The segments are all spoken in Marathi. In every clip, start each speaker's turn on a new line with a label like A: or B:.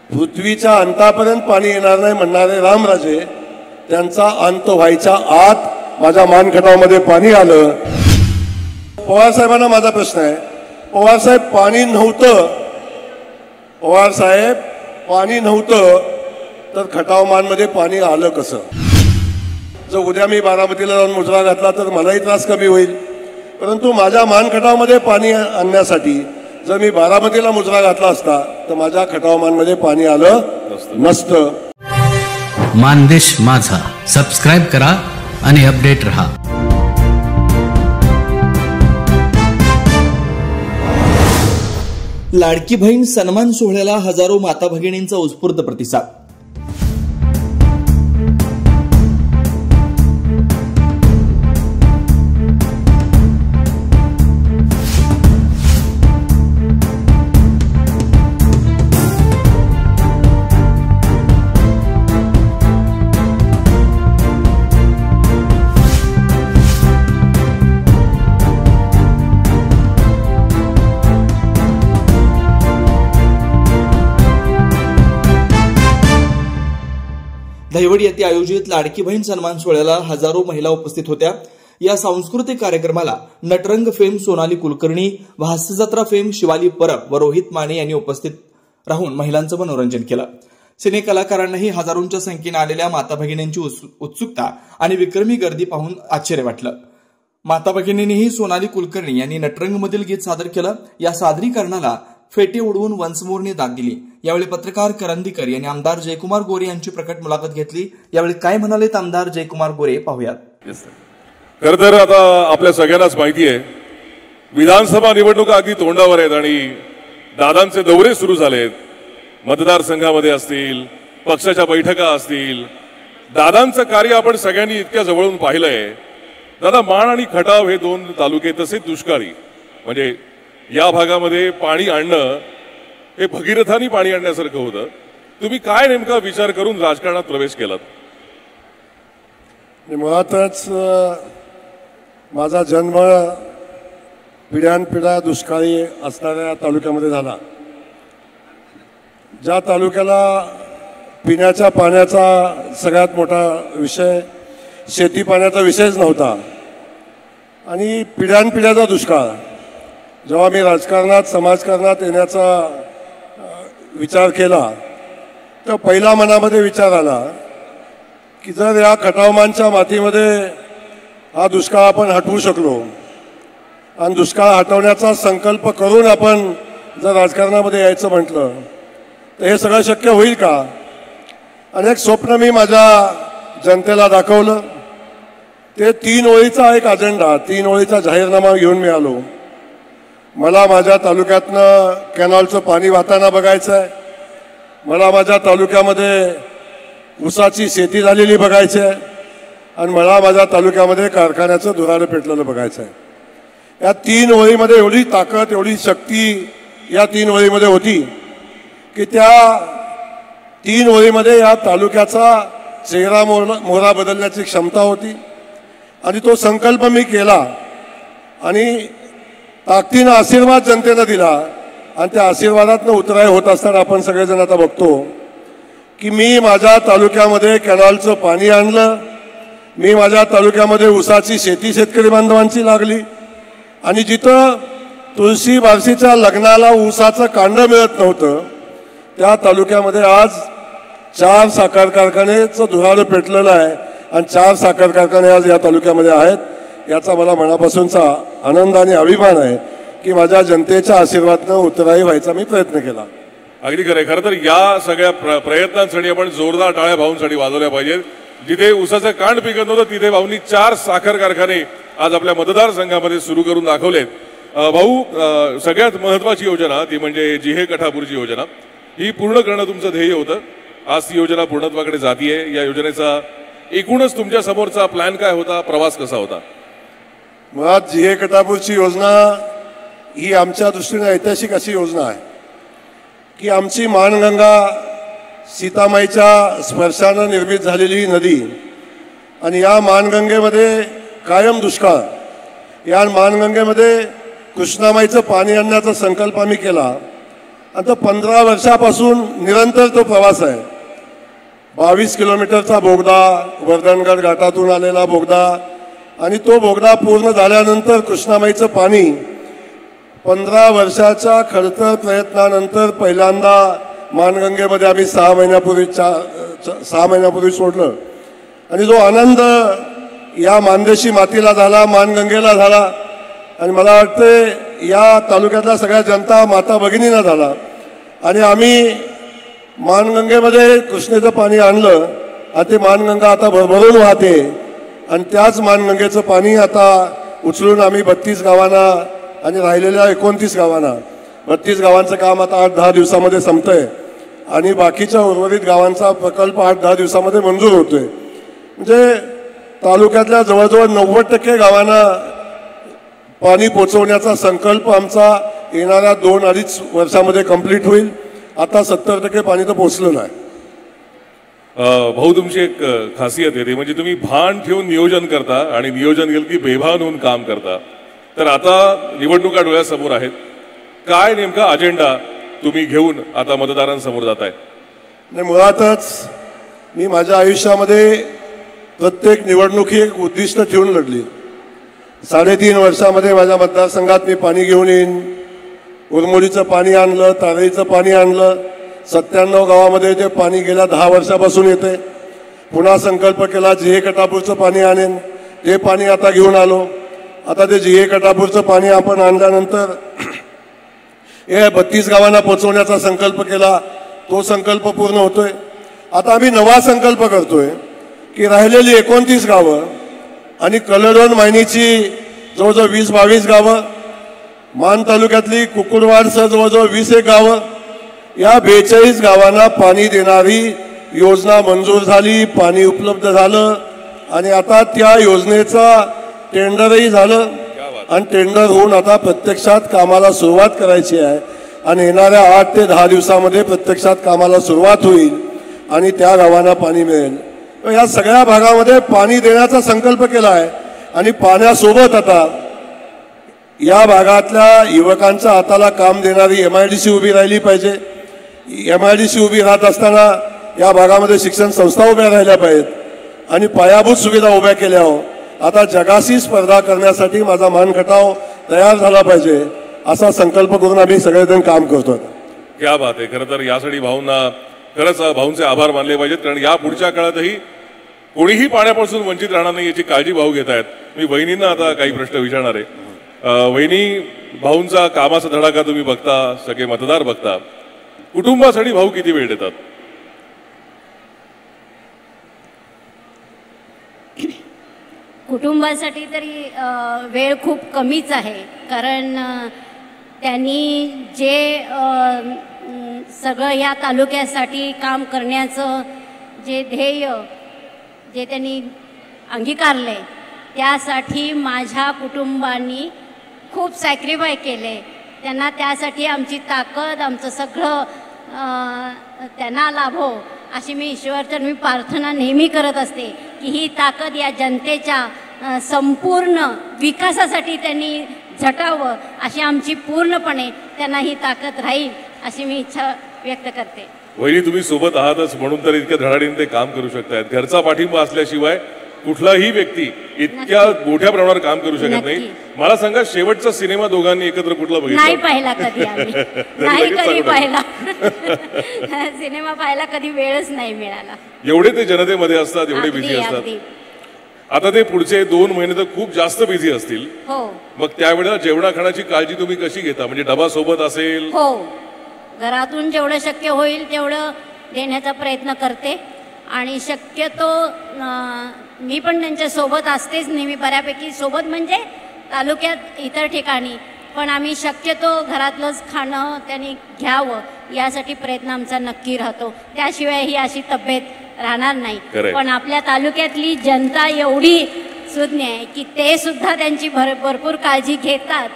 A: पृथ्वीच्या अंतापर्यंत पाणी येणार नाही म्हणणारे रामराजे, त्यांचा अंत व्हायच्या आत माझ्या मानखटावमध्ये पाणी आलं. पवारसाहेबांना माझा प्रश्न आहे, पवारसाहेब पाणी नव्हतं, पवारसाहेब पाणी नव्हतं तर खटावमानमध्ये पाणी आलं कसं? जर उद्या मी बारामतीला जाऊन मुजरा घातला तर मलाही त्रास कमी होईल, परंतु माझ्या मानखटावमध्ये पाणी आणण्यासाठी जर मी बारामतीला मुजरा घातला असता तर माझ्या खटावमानमध्ये पाणी आलं नसतं.
B: मानदेश माझा सबस्क्राइब करा आणि अपडेट रहा.
C: लाडकी बहीण सन्मान सोहळ्याला हजारो माता भगिनींचा उत्स्फूर्त प्रतिसाद. दहिवडी येथे आयोजित लाडकी बहीण सन्मान सोहळ्याला हजारो महिला उपस्थित होत्या. या सांस्कृतिक कार्यक्रमाला नटरंग फेम सोनाली कुलकर्णी, व हास्यजत्रा फेम शिवाली परब व रोहित माने यांनी उपस्थित राहून महिलांचं मनोरंजन केलं. सिने कलाकारांनाही हजारोंच्या संख्येने आलेल्या माता भगिनींची उत्सुकता आणि विक्रमी गर्दी पाहून आश्चर्य वाटलं. माता भगिनींनीही सोनाली कुलकर्णी यांनी नटरंगमधील गीत सादर केलं. या सादरीकरणाला फेटे उडवून वंसमोरने दाद दिली. यावेळी पत्रकार करंदीकर यांनी आमदार जयकुमार गोरे यांची प्रकट मुलाखत घेतली. यावेळी काय म्हणालेत आमदार जयकुमार गोरे पाहूयात.
D: खरं तर आता आपल्या सगळ्यांनाच माहिती आहे, विधानसभा निवडणुका अगदी तोंडावर आहेत आणि दादांचे दौरे सुरू झालेत. मतदारसंघामध्ये असतील, पक्षाच्या बैठका असतील, दादांचं कार्य आपण सगळ्यांनी इतक्या जवळून पाहिलंय. दादा, माण आणि खटाव हे दोन तालुके तसेच दुष्काळी, म्हणजे या भागामध्ये पाणी आणणं हे भगीरथानी पाणी आणण्यासारखं होतं. तुम्ही काय नेमका विचार करून राजकारणात प्रवेश केलात?
A: मुळातच माझा जन्म पिढ्यानपिढ्या दुष्काळी असणाऱ्या तालुक्यामध्ये झाला. ज्या तालुक्याला पिण्याच्या पाण्याचा सगळ्यात मोठा विषय, शेती पाण्याचा विषयच नव्हता आणि पिढ्यानपिढ्याचा दुष्काळ. जेव्हा मी राजकारणात समाजकारणात येण्याचा विचार केला तर पहिला मनामध्ये विचार आला की जर या खटावमानच्या मातीमध्ये हा दुष्काळ आपण हटवू शकलो आणि दुष्काळ हटवण्याचा संकल्प करून आपण जर राजकारणामध्ये यायचं म्हटलं तर हे सगळं शक्य होईल का? अनेक स्वप्न मी माझ्या जनतेला दाखवलं. ते 3 ओळीचा एक अजेंडा, 3 ओळीचा जाहीरनामा घेऊन मी आलो. मला माझ्या तालुक्यातनं कॅनॉलचं पाणी वाहताना बघायचं आहे, मला माझ्या तालुक्यामध्ये ऊसाची शेती झालेली बघायची आहे आणि मला माझ्या तालुक्यामध्ये कारखान्याचं धुराळं पेटलेलं बघायचं आहे. या 3 ओळीमध्ये एवढी ताकद, एवढी शक्ती या 3 ओळीमध्ये होती की त्या 3 ओळीमध्ये या तालुक्याचा चेहरा मोहरा बदलण्याची क्षमता होती. आणि तो संकल्प मी केला आणि ताकदीनं आशीर्वाद जनतेनं दिला आणि त्या आशीर्वादातनं उतराई होत असताना आपण सगळेजण आता बघतो की मी माझ्या तालुक्यामध्ये कॅनॉलचं पाणी आणलं, मी माझ्या तालुक्यामध्ये ऊसाची शेती शेतकरी बांधवांची लागली आणि जिथं तुळशी बारशीच्या लग्नाला ऊसाचं कांडं मिळत नव्हतं त्या तालुक्यामध्ये आज 4 साखर कारखान्याचं धुराळं पेटलेलं आहे आणि 4 साखर कारखाने आज या तालुक्यामध्ये आहेत. याचा मला मनापासूनचा आनंद आणि अभिमान आहे की माझ्या जनतेच्या आशीर्वादानं उत्तराई व्हायचा मी प्रयत्न केला.
D: अगदी खरं. खरं तर या सगळ्या प्रयत्नांसाठी आपण जोरदार टाळ्या भाऊंसाठी वाजवल्या पाहिजेत. जिथे ऊसाचं कांड पिकत नव्हतं तिथे भाऊंनी 4 साखर कारखाने आज आपल्या मतदारसंघामध्ये सुरू करून दाखवलेत. भाऊ, सगळ्यात महत्वाची योजना ती म्हणजे जिहे कठापूरची योजना, ही पूर्ण करणं तुमचं ध्येय होतं. आज ती योजना पूर्णत्वाकडे जातीये. या योजनेचा एकूणच तुमच्या समोरचा प्लॅन काय होता, प्रवास कसा होता?
A: मुळात जिहे कठापूरची योजना ही आमच्या दृष्टीने ऐतिहासिक अशी योजना आहे की आमची माणगंगा सीतामाईच्या स्पर्शानं निर्मित झालेली नदी आणि या माणगंगेमध्ये कायम दुष्काळ. या माणगंगेमध्ये कृष्णामाईचं पाणी आणण्याचा संकल्प आम्ही केला आता 15 वर्षापासून निरंतर तो प्रवास आहे. 22 किलोमीटरचा बोगदा, वर्धनगड घाटातून आलेला बोगदा, आणि तो बोगदा पूर्ण झाल्यानंतर कृष्णामाईचं पाणी 15 वर्षाच्या खडतर प्रयत्नानंतर पहिल्यांदा मानगंगेमध्ये आम्ही 6 महिन्यापूर्वी सोडलं. आणि जो आनंद या मानदेशी मातीला झाला, मानगंगेला झाला, आणि मला वाटते या तालुक्यातल्या सगळ्या जनता माता भगिनींना झाला. आणि आम्ही मानगंगेमध्ये कृष्णेचं पाणी आणलं आणि ते मानगंगा आता भरभरून वाहते. आणि त्याच मानगंगेचं पाणी आता उचलून आम्ही 32 गावांना आणि राहिलेल्या 29 गावांना, 32 गावांचं काम आता 8-10 दिवसामध्ये संपतंय आणि बाकीच्या उर्वरित गावांचा प्रकल्प 8-10 दिवसामध्ये मंजूर होतोय. म्हणजे तालुक्यातल्या जवळजवळ 90% गावांना पाणी पोचवण्याचा संकल्प आमचा येणाऱ्या 2-2.5 वर्षामध्ये कंप्लीट होईल. आता 70% पाणी तर पोचलेलं आहे.
D: भाऊ, तुमची एक खासियत आहे, म्हणजे तुम्ही भान ठेवून नियोजन करता आणि नियोजन केलं की बेभान होऊन काम करता. तर आता निवडणुका डोळ्यासमोर आहेत, काय नेमका अजेंडा तुम्ही घेऊन आता मतदारांसमोर जाताय?
A: नाही, मुळातच मी माझ्या आयुष्यामध्ये प्रत्येक निवडणूक ही एक उद्दिष्ट ठेवून लढली. 3.5 वर्षामध्ये माझ्या मतदारसंघात मी पाणी घेऊन येईन. उरमोडीचं पाणी आणलं, तारईचं पाणी आणलं. 97 गावामध्ये ते पाणी गेल्या 10 वर्षापासून येते. पुन्हा संकल्प केला जिहे कटापूरचं पाणी आणेन, ते पाणी आता घेऊन आलो. आता ते जिहे कटापूरचं पाणी आपण आणल्यानंतर हे 32 गावांना पोचवण्याचा संकल्प केला, तो संकल्प पूर्ण होतोय. आता आम्ही नवा संकल्प करतोय की राहिलेली 29 गावं आणि कलडोन मायनीची जवळजवळ 20-22 गावं, मान तालुक्यातली कुकुडवाडसह जवळजवळ 20 गावं, या 42 गावांना पाणी देणारी योजना मंजूर झाली, पाणी उपलब्ध झालं. आणि आता त्या योजनेचा टेंडरही झालं आणि टेंडर होऊन आता प्रत्यक्षात कामाला सुरुवात करायची आहे. आणि येणाऱ्या 8 ते 10 दिवसामध्ये प्रत्यक्षात कामाला सुरुवात होईल आणि त्या गावांना पाणी मिळेल. या सगळ्या भागामध्ये पाणी देण्याचा संकल्प केला आहे. आणि पाण्यासोबत आता या भागातल्या युवकांच्या हाताला काम देणारी MIDC उभी राहिली पाहिजे. MIDC उभी राहत असताना या भागामध्ये शिक्षण संस्था उभ्या राहिल्या पाहिजेत आणि पायाभूत सुविधा उभ्या केल्या. आता जगाशी स्पर्धा करण्यासाठी माझा मानखटाव तयार झाला पाहिजे, असा संकल्प करून आम्ही सगळेजण काम करतो.
D: क्या बात आहे. खरं तर यासाठी भाऊंना खरंच भाऊंचे आभार मानले पाहिजेत, कारण या पुढच्या काळातही कोणीही पाण्यापासून वंचित राहणार नाही याची काळजी भाऊ घेत आहेत. मी वहिनींना आता काही प्रश्न विचारणार आहे. वहिनी, भाऊंचा कामाचा धडाका तुम्ही बघता, सगळे मतदार बघता, कुटुंबासाठी भाऊ किती वेळ देतात?
E: कुटुंबासाठी तरी वेळ खूप कमीच आहे, कारण त्यांनी जे सगळं या तालुक्यासाठी काम करण्याचं जे ध्येय जे त्यांनी अंगीकारले, त्यासाठी माझ्या कुटुंबानी खूप सॅक्रिफाय केले. त्यांना त्यासाठी आमची ताकद, आमचं सगळं त्यांना लाभो अशी मी ईश्वरचरणी प्रार्थना नेहमी करत असते की ही ताकद या जनतेच्या संपूर्ण विकासासाठी त्यांनी झटावं, अशी आमची पूर्णपणे त्यांना ही ताकद राहील अशी मी इच्छा व्यक्त करते.
D: वहिनी, तुम्ही सोबत आहातच म्हणून तर इतक्या धडाडीने ते काम करू शकतायत. घरचा पाठिंबा असल्याशिवाय कुठलाही व्यक्ती इतक्या मोठ्या प्रमाणावर काम करू शकत नाही. मला सांगा, शेवटचा सिनेमा दोघांनी एकत्र कुठला बघितला?
E: नाही पाहिला कधी आम्ही. नाही कधी पाहिला. सिनेमा पाहायला कधी वेळच नाही मिळाला.
D: एवढे ते जनतेमध्ये असतात, एवढे बिझी असतात. आता ते पुढचे 2 महिने तर खूप जास्त बिझी असतील.
E: हो.
D: मग त्यावेळेला जेवणा खाण्याची काळजी तुम्ही कशी घेता? म्हणजे डबा सोबत असेल?
E: हो, घरातून जेवढं शक्य होईल तेवढं देण्याचा प्रयत्न करते. आणि शक्यतो मी पण त्यांच्या सोबत असतेच नेहमी, बऱ्यापैकी सोबत म्हणजे तालुक्यात इतर ठिकाणी, पण आम्ही शक्यतो घरातलंच खाणं त्यांनी घ्यावं यासाठी प्रयत्न आमचा नक्की राहतो. त्याशिवाय ही अशी तब्येत राहणार नाही. पण आपल्या तालुक्यातली जनता एवढी सुज्ञ आहे की ते सुद्धा त्यांची भरपूर काळजी घेतात,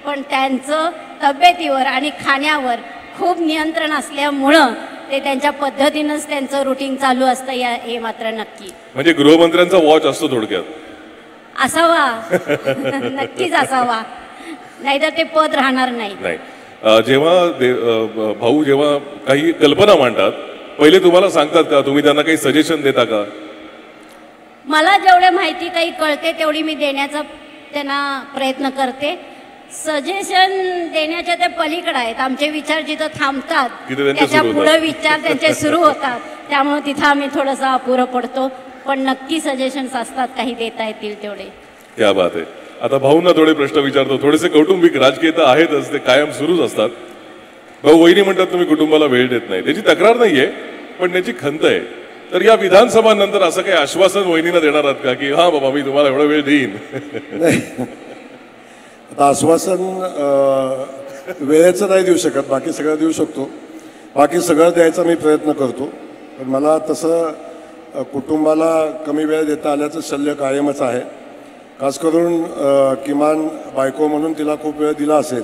E: पण त्यांचं तब्येतीवर आणि खाण्यावर खूप नियंत्रण असल्यामुळं ते त्यांच्या पद्धतीनंच त्यांचं रुटीन चालू असतं, हे मात्र नक्की.
D: म्हणजे गृहमंत्र्यांचा वॉच असतो थोडक्यात?
E: असावा. नक्कीच असावा, नाहीतर ते पद राहणार नाही.
D: जेव्हा भाऊ जेव्हा काही कल्पना मांडतात पहिले तुम्हाला सांगतात का, तुम्ही त्यांना काही सजेशन देता का?
E: मला जेवढे माहिती काही कळते तेवढी मी देण्याचा त्यांना प्रयत्न करते. सजेशन देण्याच्या ते पलीकडे आहेत. आमचे विचार जिथं थांबतात त्याच्या पुढे विचार त्यांचे सुरू होतात. त्यामुळे तिथं आम्ही थोडंसं अपुरं पडतो. पण नक्की सजेशन्स असतात, काही देता येतील तेवढे.
D: क्या बात आहे. आता भाऊंना थोडे प्रश्न विचारतो. थोडेसे कौटुंबिक राजकीय तर आहेतच, ते कायम सुरूच असतात. भाऊ, वहिनी म्हणतात तुम्ही कुटुंबाला वेळ देत नाही. त्याची तक्रार नाहीये, पण त्याची खंत आहे. तर या विधानसभा नंतर असं काही आश्वासन वहिनीला देणार आहात का, की हा बाबा मी तुम्हाला एवढा वेळ देईन?
A: आता आश्वासन वेळेचं नाही देऊ शकत, बाकी सगळं देऊ शकतो. बाकी सगळं द्यायचा मी प्रयत्न करतो. पण मला तसं कुटुंबाला कमी वेळ देता आल्याचं शल्य कायमच आहे. खास करून किमान बायको म्हणून तिला खूप वेळ दिला असेल,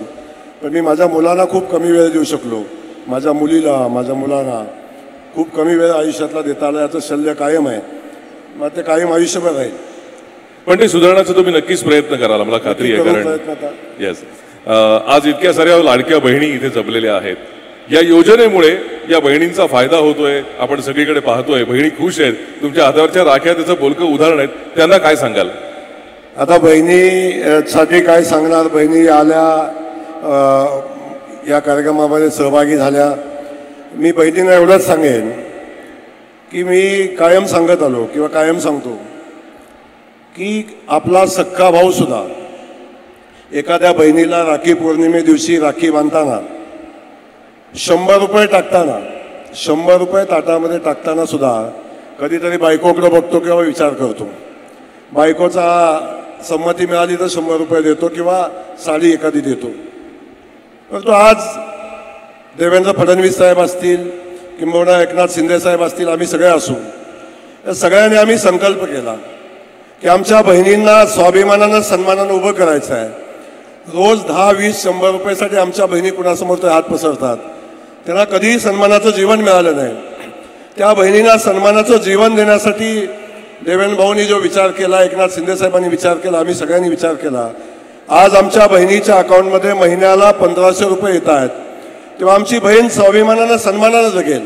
A: पण मी माझ्या मुलांना खूप कमी वेळ देऊ शकलो. माझ्या मुलीला, माझ्या मुलांना खूप कमी वेळ आयुष्यातला देता आला, याचं शल्य कायम आहे. मग ते कायम आयुष्यभर राहील.
D: पण ते सुधारण्याचा तुम्ही नक्कीच प्रयत्न कराल, मला खात्री आहे. कारण येस, आज इतक्या साऱ्या लाडक्या बहिणी इथे जमलेल्या आहेत. या योजनेमुळे या बहिणींचा फायदा होतोय, आपण सगळीकडे पाहतोय. बहिणी खुश आहेत. तुमच्या हातावरच्या राख्या त्याचं बोलकं उदाहरण आहेत. त्यांना काय सांगाल?
A: आता बहिणीसाठी काय सांगणार. बहिणी आल्या, या कार्यक्रमामध्ये सहभागी झाल्या. मी बहिणींना एवढंच सांगेन की मी कायम सांगत आलो किंवा कायम सांगतो की आपला सख्खा भाऊ सुद्धा एखाद्या बहिणीला राखी पौर्णिमे दिवशी राखी बांधताना 100 रुपये टाकताना, 100 रुपये ताटामध्ये टाकताना सुद्धा कधीतरी बायकोकडे बघतो किंवा विचार करतो. बायकोचा संमती मिळाली तर 100 रुपये देतो किंवा साडी एखादी देतो. परंतु आज देवेंद्र फडणवीस साहेब असतील किंबहुना एकनाथ शिंदे साहेब असतील, आम्ही सगळे असू, या सगळ्यांनी आम्ही संकल्प केला की आमच्या बहिणींना स्वाभिमानानं सन्मानानं उभं करायचं आहे. रोज 10, 20, 100 रुपयासाठी आमच्या बहिणी कुणासमोर ते हात पसरतात. त्यांना कधीही सन्मानाचं जीवन मिळालं नाही. त्या बहिणींना सन्मानाचं जीवन देण्यासाठी देवेंद्र भाऊंनी जो विचार केला, एकनाथ शिंदे साहेबांनी विचार केला, आम्ही सगळ्यांनी विचार केला. आज आमच्या बहिणीच्या अकाउंटमध्ये महिन्याला 1500 रुपये येत आहेत. तेव्हा आमची बहीण स्वाभिमानानं सन्मानानं जगेल.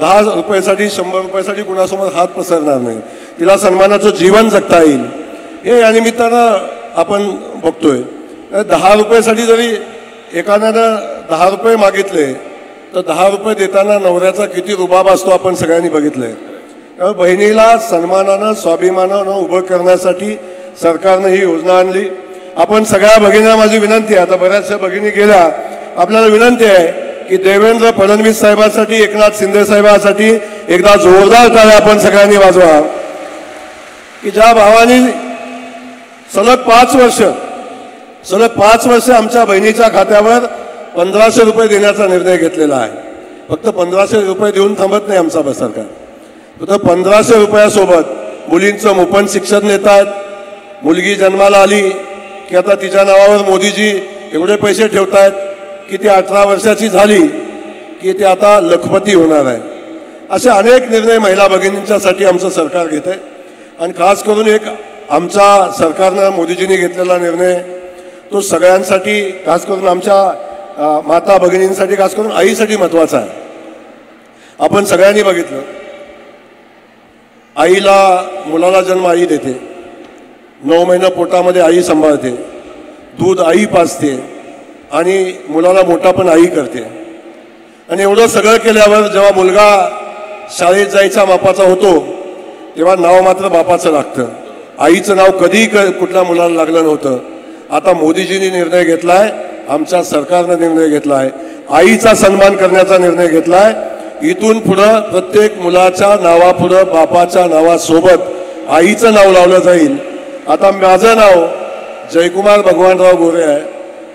A: 10 रुपयासाठी, 100 रुपयासाठी कुणासमोर हात पसरणार नाही. तिला सन्मानाचं जीवन जगता येईल, हे या निमित्तानं आपण बघतोय. 10 रुपयासाठी जरी एखाद्यानं 10 रुपये मागितले तर 10 रुपये देताना नवऱ्याचा किती रुबाब असतो आपण सगळ्यांनी बघितलंय. त्यामुळे बहिणीला सन्मानानं स्वाभिमानानं उभं करण्यासाठी सरकारनं ही योजना आणली. आपण सगळ्या भगिनींना माझी विनंती आहे, आता बऱ्याचशा भगिनी गेल्या, आपल्याला विनंती आहे की देवेंद्र फडणवीस साहेबांसाठी, एकनाथ शिंदे साहेबांसाठी एकदा जोरदार टाळ्या आपण सगळ्यांनी वाजवा. की ज्या भावानी सलग 5 वर्ष आमच्या बहिणीच्या खात्यावर 1500 रुपये देण्याचा निर्णय घेतलेला आहे. फक्त 1500 रुपये देऊन थांबत नाही आमचा सरकार. फक्त 1500 रुपयासोबत मुलींचं मोफत शिक्षण देतात. मुलगी जन्माला आली की आता तिच्या नावावर मोदीजी एवढे पैसे ठेवतायत की ती 18 वर्षाची झाली की ती आता लखपती होणार आहे. असे अनेक निर्णय महिला भगिनींच्यासाठी आमचं सरकार घेत आहे. आणि खास करून एक आमच्या सरकारनं मोदीजींनी घेतलेला निर्णय तो सगळ्यांसाठी, खास करून आमच्या माता भगिनींसाठी, खास करून आईसाठी महत्त्वाचा आहे. आपण सगळ्यांनी बघितलं, आईला, मुलाला जन्म आई देते, 9 महिने पोटामध्ये आई सांभाळते, दूध आई पाजते आणि मुलाला मोठा पण आई करते. आणि एवढं सगळं केल्यावर जेव्हा मुलगा शाळेत जायचा मापाचा होतो तेव्हा नाव मात्र बापाचं लागतं. आईचं नाव कधीही कुठल्या मुलाला लागलं नव्हतं. आता मोदीजींनी निर्णय घेतलाय, आमच्या सरकारनं निर्णय घेतलाय, आईचा सन्मान करण्याचा निर्णय घेतलाय. इथून पुढं प्रत्येक मुलाच्या नावापुढं बापाच्या नावासोबत आईचं नाव लावलं जाईल. आता माझं नाव जयकुमार भगवानराव गोरे आहे,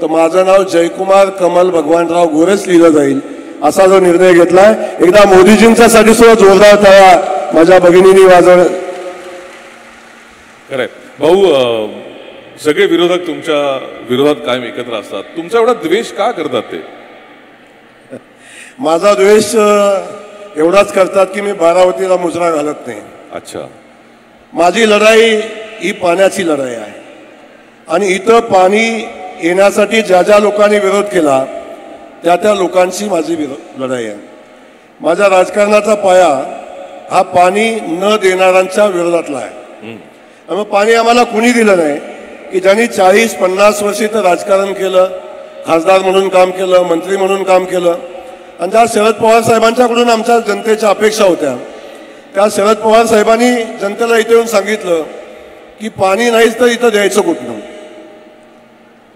A: तर माझं नाव जयकुमार कमल भगवानराव गोरेच लिहिलं जाईल, असा जो निर्णय घेतलाय. एकदा मोदीजींच्यासाठी सुद्धा जोरदार टाळ्या माझ्या भगिनींनी वाजवलं.
D: खरंय भाऊ, सगळे विरोधक तुमच्या विरोधात कायम एकत्र असतात. तुमचा एवढा द्वेष का करतात ते?
A: माझा द्वेष एवढाच करतात की मी बारावतीला मुजरा घालत नाही.
D: अच्छा.
A: माझी लढाई ही पाण्याची लढाई आहे. आणि इथं पाणी येण्यासाठी ज्या ज्या लोकांनी विरोध केला त्या लोकांशी माझी लढाई आहे. माझ्या राजकारणाचा पाया हा पाणी न देणाऱ्यांच्या विरोधातला आहे. मग पाणी आम्हाला कुणी दिलं नाही की ज्यांनी 40-50 वर्षी तर राजकारण केलं, खासदार म्हणून काम केलं, मंत्री म्हणून काम केलं, आणि ज्या शरद पवार साहेबांच्याकडून आमच्या जनतेच्या अपेक्षा होत्या त्या शरद पवार साहेबांनी जनतेला इथे येऊन सांगितलं की पाणी नाहीच तर इथं द्यायचं कुठनं.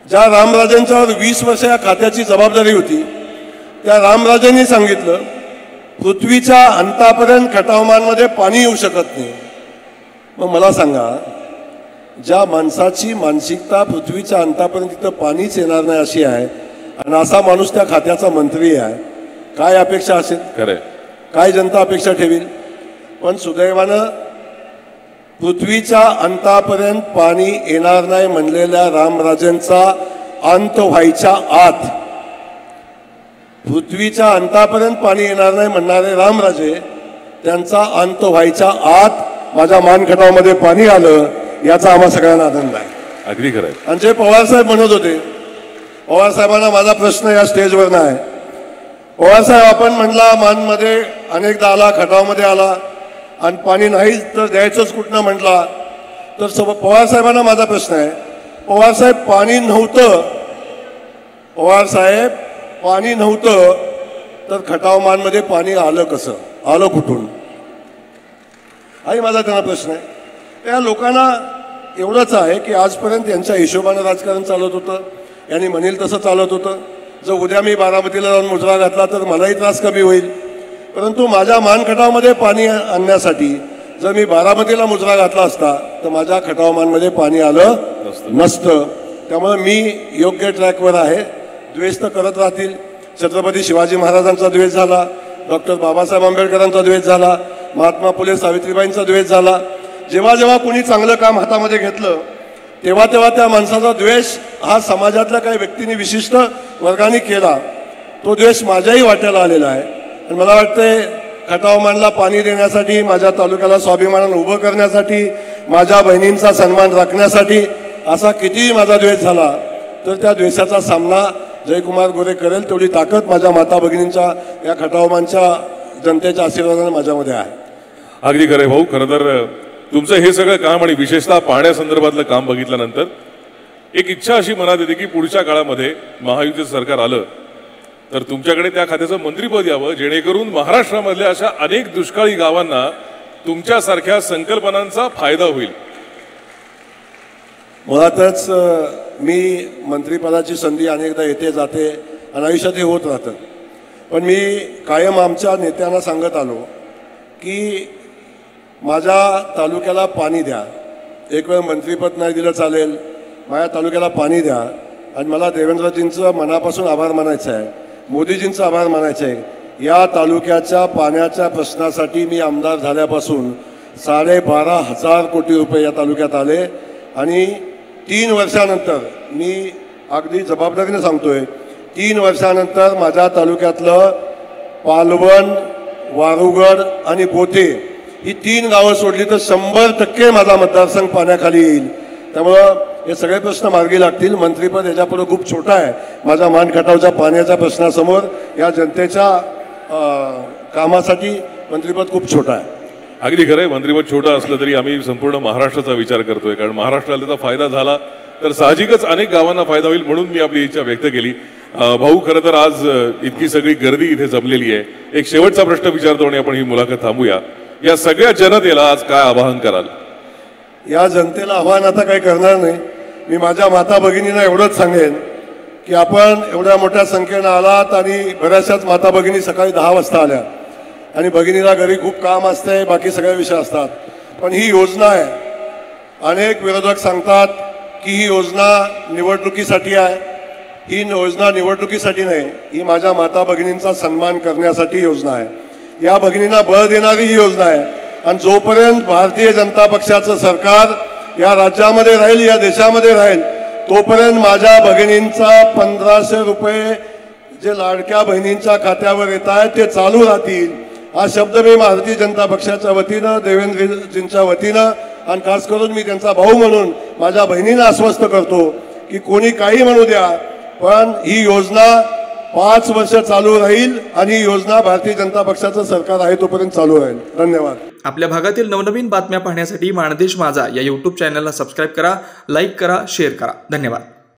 A: ज्या रामराजेंच्यावर 20 वर्ष या खात्याची जबाबदारी होती त्या रामराजेंनी सांगितलं पृथ्वीच्या अंतापर्यंत खटावमानमध्ये पाणी येऊ शकत नाही. मग मला सांगा, ज्या माणसाची मानसिकता पृथ्वीच्या अंतापर्यंत तिथं पाणीच येणार नाही अशी आहे आणि असा माणूस त्या खात्याचा मंत्री आहे, काय अपेक्षा असेल?
D: खरं,
A: काय जनता अपेक्षा ठेवील? पण सुदैवानं पृथ्वीच्या अंतापर्यंत पाणी येणार नाही म्हणलेल्या रामराजेंचा अंत व्हायच्या आत, पृथ्वीच्या अंतापर्यंत पाणी येणार नाही म्हणणारे रामराजे त्यांचा अंत व्हायच्या आत माझ्या मानखटावमध्ये पाणी आलं, याचा आम्हा सगळ्यांना आनंद आहे.
D: अगदी खरं.
A: आणि जे पवार साहेब म्हणत होते, पवार साहेबांना माझा प्रश्न या स्टेजवर नाही. पवार साहेब आपण म्हणला मानमध्ये अनेकदा आला, खटावमध्ये आला आणि पाणी नाहीच तर द्यायचंच कुठनं म्हटला, तर पवार साहेबांना माझा प्रश्न आहे, पवार साहेब पाणी नव्हतं, पवार साहेब पाणी नव्हतं तर खटावमानमध्ये पाणी आलं कसं, आलं कुठून? हाही माझा त्यांना प्रश्न आहे. त्या लोकांना एवढंच आहे की आजपर्यंत यांच्या हिशोबानं राजकारण चालत होतं, यांनी म्हणेल तसं चालत होतं. जर उद्या मी बारामतीला जाऊन मुजरा घातला तर मलाही त्रास कमी होईल, परंतु माझ्या मानखटावमध्ये पाणी आणण्यासाठी जर मी बारामतीला मुजरा घातला असता तर माझ्या खटावमानमध्ये पाणी आलं नसतं. त्यामुळे मी योग्य ट्रॅकवर आहे. द्वेष तर करत राहतील. छत्रपती शिवाजी महाराजांचा द्वेष झाला, डॉक्टर बाबासाहेब आंबेडकरांचा द्वेष झाला, महात्मा फुले सावित्रीबाईंचा द्वेष झाला. जेव्हा जेव्हा कुणी चांगलं काम हातामध्ये घेतलं तेव्हा तेव्हा त्या माणसाचा द्वेष हा समाजातल्या काही व्यक्तींनी विशिष्ट वर्गाने केला. तो द्वेष माझ्याही वाट्याला आलेला आहे. आणि मला वाटतंय खटावमानला पाणी देण्यासाठी, माझ्या तालुक्याला स्वाभिमानानं उभं करण्यासाठी, माझ्या बहिणींचा सन्मान राखण्यासाठी असा कितीही माझा द्वेष झाला तर त्या द्वेषाचा सामना जयकुमार गोरे करेल तेवढी ताकद माझ्या माता भगिनींच्या या खटावमानच्या जनतेच्या आशीर्वादाने माझ्यामध्ये आहे.
D: अगदी खरं भाऊ. खरं तर तुमचं हे सगळं काम आणि विशेषतः पाण्यासंदर्भातलं काम बघितल्यानंतर एक इच्छा अशी मनात येते की पुढच्या काळामध्ये महायुतीचं सरकार आलं तर तुमच्याकडे त्या खात्याचं मंत्रीपद यावं, जेणेकरून महाराष्ट्रामधल्या अशा अनेक दुष्काळी गावांना तुमच्यासारख्या संकल्पनांचा फायदा होईल.
A: मुळातच मी मंत्रिपदाची संधी अनेकदा येते जाते आणि आयुष्यात हे होत राहतं. पण मी कायम आमच्या नेत्यांना सांगत आलो की माझ्या तालुक्याला पाणी द्या. एक वेळ मंत्रिपद नाही दिलं चालेल, माझ्या तालुक्याला पाणी द्या. आणि मला देवेंद्रजींचं मनापासून आभार मानायचं आहे, मोदीजींचं आभार मानायचं आहे. या तालुक्याच्या पाण्याच्या प्रश्नासाठी मी आमदार झाल्यापासून 12,500 कोटी रुपये या तालुक्यात आले. आणि 3 वर्षानंतर, मी अगदी जबाबदारीने सांगतोय, 3 वर्षानंतर माझ्या तालुक्यातलं पालवण, वारुगड आणि बोथे ही 3 गावं सोडली तर 100% माझा मतदारसंघ पाण्याखाली येईल. त्यामुळं हे सगळे प्रश्न मार्गी लागतील. मंत्रिपद याच्यापुढे खूप छोटा आहे. माझ्या मानखटावच्या पाण्याच्या प्रश्नासमोर या जनतेच्या कामासाठी मंत्रिपद खूप छोटा आहे.
D: अगदी खरं आहे. मंत्रिपद छोटं असलं तरी आम्ही संपूर्ण महाराष्ट्राचा विचार करतोय, कारण महाराष्ट्राला त्याचा फायदा झाला तर साहजिकच अनेक गावांना फायदा होईल, म्हणून मी आपली इच्छा व्यक्त केली. भाऊ, खरं तर आज इतकी सगळी गर्दी इथे जमलेली आहे. एक शेवटचा प्रश्न विचारतो आणि आपण ही मुलाखत थांबूया. या सगळ्या जनतेला आज काय आवाहन कराल?
A: या जनतेला आव्हान आता काही करणार नाही. मी माझ्या माता भगिनींना एवढंच सांगेन की आपण एवढ्या मोठ्या संख्येनं आलात आणि बऱ्याचशाच माता भगिनी सकाळी 10 वाजता आल्या आणि भगिनीला घरी खूप काम असते, बाकी सगळे विषय असतात. पण ही योजना आहे, अनेक विरोधक सांगतात की ही योजना निवडणुकीसाठी आहे. ही योजना निवडणुकीसाठी नाही, ही माझ्या माता भगिनींचा सन्मान करण्यासाठी योजना आहे. या भगिनींना बळ देणारी ही योजना आहे. आणि जोपर्यंत भारतीय जनता पक्षाचं सरकार या राज्यामध्ये राहील, या देशामध्ये राहील, तोपर्यंत माझ्या भगिनींचा 1500 रुपये जे लाडक्या बहिणींच्या खात्यावर येत आहेत ते चालू राहतील. हा शब्द मी भारतीय जनता पक्षाच्या वतीनं, देवेंद्रजींच्या वतीनं आणि खास करून मी त्यांचा भाऊ म्हणून माझ्या बहिणींना आश्वस्त करतो की कोणी काही म्हणू द्या, पण ही योजना 5 वर्ष चालू राहील आणि योजना भारतीय जनता पक्षाचं सरकार आहे तोपर्यंत चालू राहील. धन्यवाद.
C: आपल्या भागातील नवनवीन बातम्या पाहण्यासाठी मानदेश माझा या YouTube चॅनलला सबस्क्राईब करा, लाईक करा, शेअर करा. धन्यवाद.